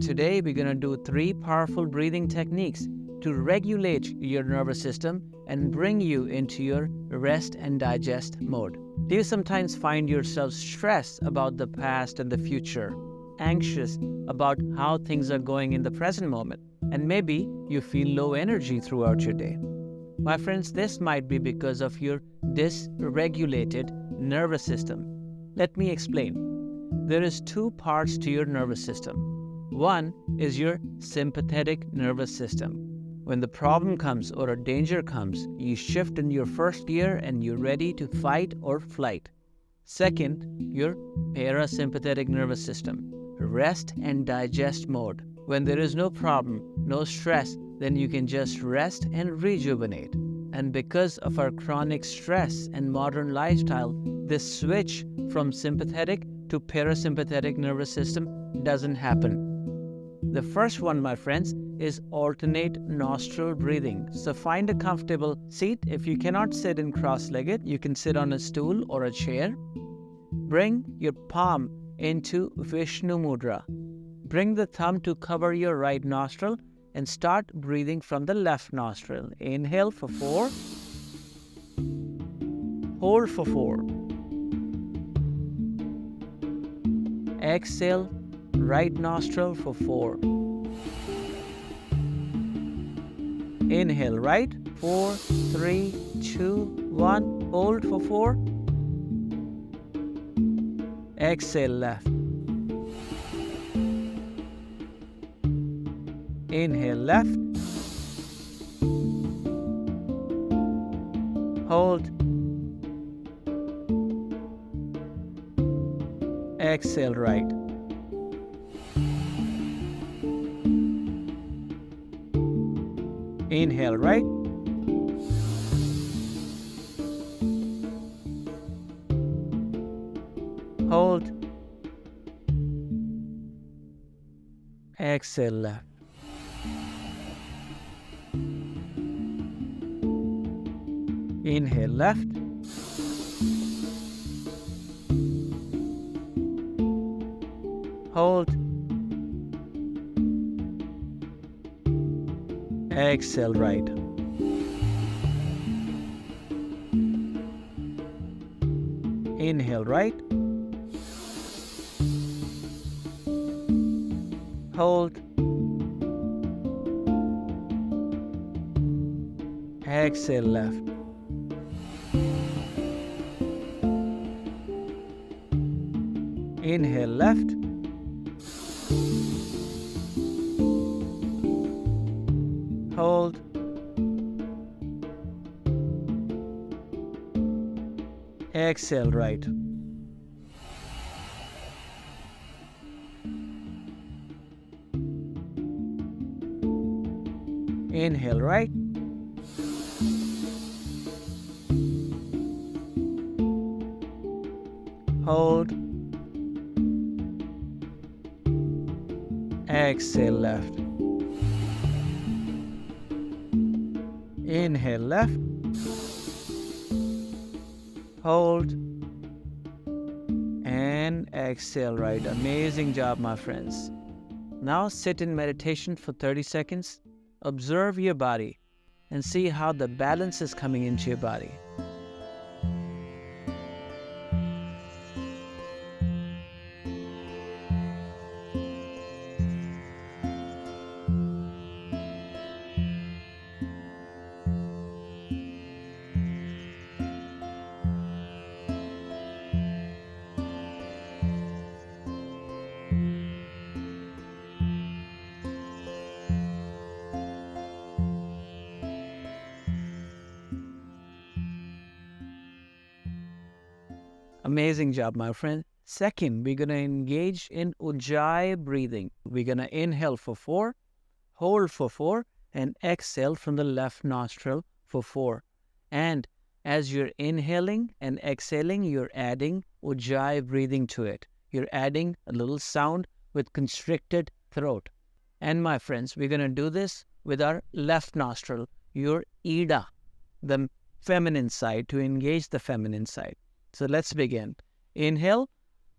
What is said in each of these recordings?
Today we're going to do 3 powerful breathing techniques to regulate your nervous system and bring you into your rest and digest mode. Do you sometimes find yourself stressed about the past and the future, anxious about how things are going in the present moment, and maybe you feel low energy throughout your day? My friends, this might be because of your dysregulated nervous system. Let me explain. There is 2 parts to your nervous system. One is your sympathetic nervous system. When the problem comes or a danger comes, you shift in your first gear and you're ready to fight or flight. Second, your parasympathetic nervous system, rest and digest mode. When there is no problem, no stress, then you can just rest and rejuvenate. And because of our chronic stress and modern lifestyle, this switch from sympathetic to parasympathetic nervous system doesn't happen. The first one, my friends, is alternate nostril breathing. So find a comfortable seat. If you cannot sit in cross-legged, you can sit on a stool or a chair. Bring your palm into Vishnu Mudra. Bring the thumb to cover your right nostril and start breathing from the left nostril. Inhale for 4. Hold for 4. Exhale, right nostril for 4. Inhale right, 4, 3, 2, 1. Hold for 4. Exhale left. Inhale left. Hold. Exhale right. Inhale right. Hold. Exhale left. Inhale left. Hold. Exhale right. Inhale right. Hold. Exhale left. Inhale left. Hold. Exhale right. Inhale right. Hold. Exhale left. Inhale left. Hold. And exhale right. Amazing job, my friends. Now sit in meditation for 30 seconds. Observe your body and see how the balance is coming into your body. Amazing job, my friend. Second, we're going to engage in Ujjayi breathing. We're going to inhale for 4, hold for 4, and exhale from the left nostril for 4. And as you're inhaling and exhaling, you're adding Ujjayi breathing to it. You're adding a little sound with constricted throat. And my friends, we're going to do this with our left nostril, your Ida, the feminine side, to engage the feminine side. So let's begin. Inhale,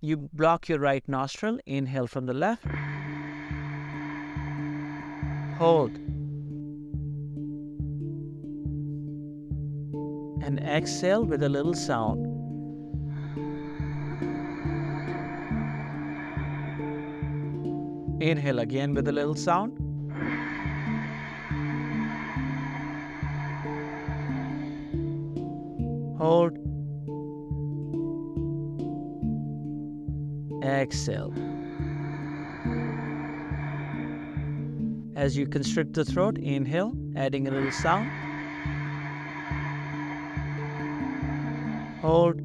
you block your right nostril. Inhale from the left. hold, and exhale with a little sound. Inhale again with a little sound. Hold. Exhale. As you constrict the throat, inhale, adding a little sound. Hold.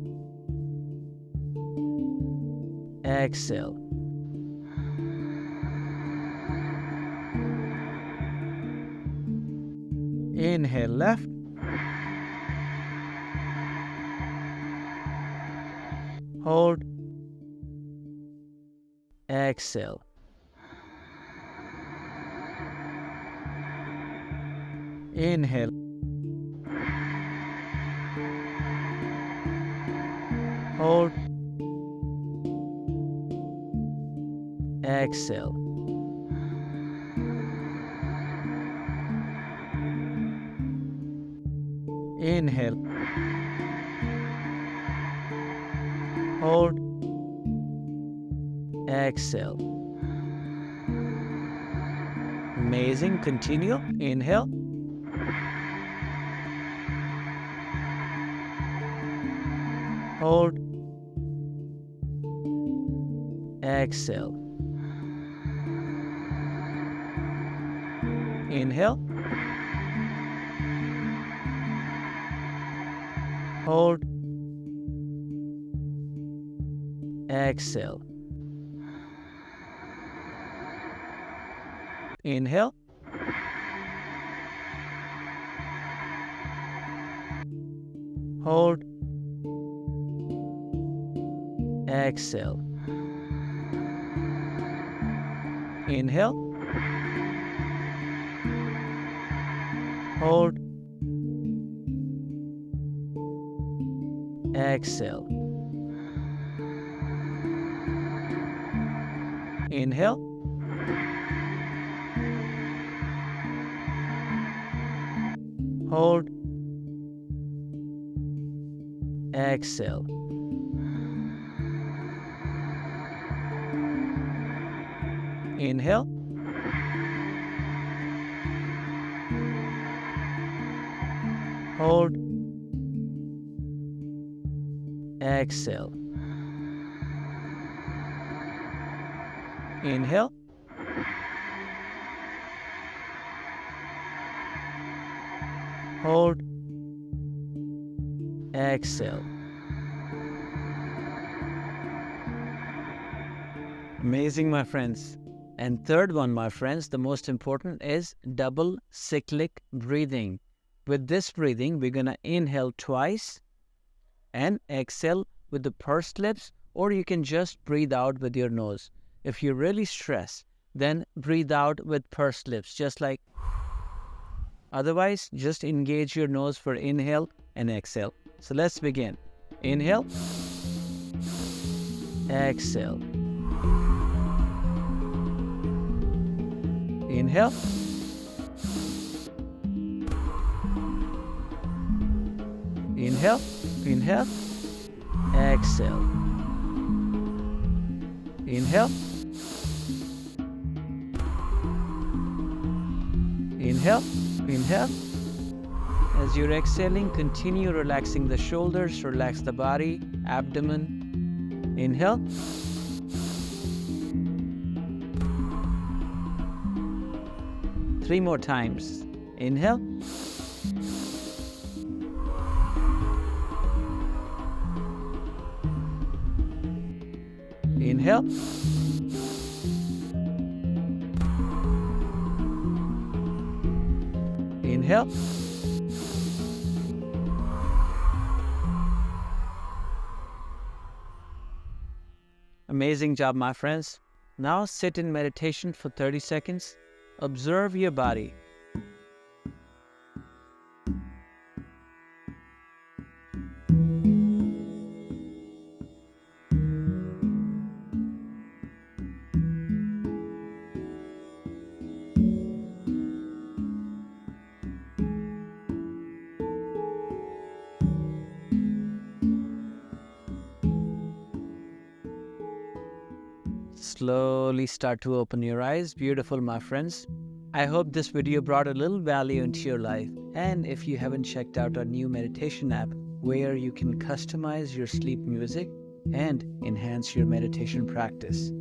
Exhale. Inhale left. Hold. Exhale. Inhale. Hold. Exhale. Inhale. Hold. Exhale. Amazing. Continue. Inhale. Hold. Exhale. Inhale. Hold. Exhale. Inhale. Hold. Exhale. Inhale. Hold. Exhale. Inhale. Hold. Exhale. Inhale. Hold. Exhale. Inhale. Hold. Exhale. Amazing, my friends. And third one, my friends, the most important is double cyclic breathing. With this breathing, we're going to inhale twice and exhale with the pursed lips, or you can just breathe out with your nose. If you're really stressed, then breathe out with pursed lips, just like. Otherwise, just engage your nose for inhale and exhale. So let's begin. Inhale. Exhale. Inhale. Inhale. Inhale. Exhale. Inhale. Inhale. Inhale. As you're exhaling, continue relaxing the shoulders, relax the body, abdomen. Inhale. Three more times. Inhale. Inhale. Inhale. Amazing job, my friends. Now sit in meditation for 30 seconds. Observe your body. slowly start to open your eyes. Beautiful, my friends. I hope this video brought a little value into your life. And if you haven't checked out our new meditation app, where you can customize your sleep music and enhance your meditation practice,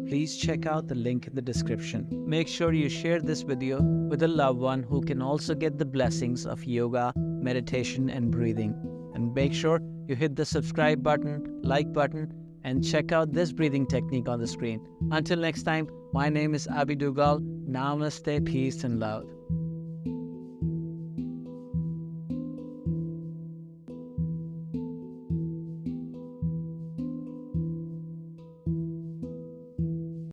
please check out the link in the description. Make sure you share this video with a loved one who can also get the blessings of yoga, meditation, and breathing. And make sure you hit the subscribe button, like button, and check out this breathing technique on the screen. Until next time, my name is Abhi Dugal. Namaste, peace and love.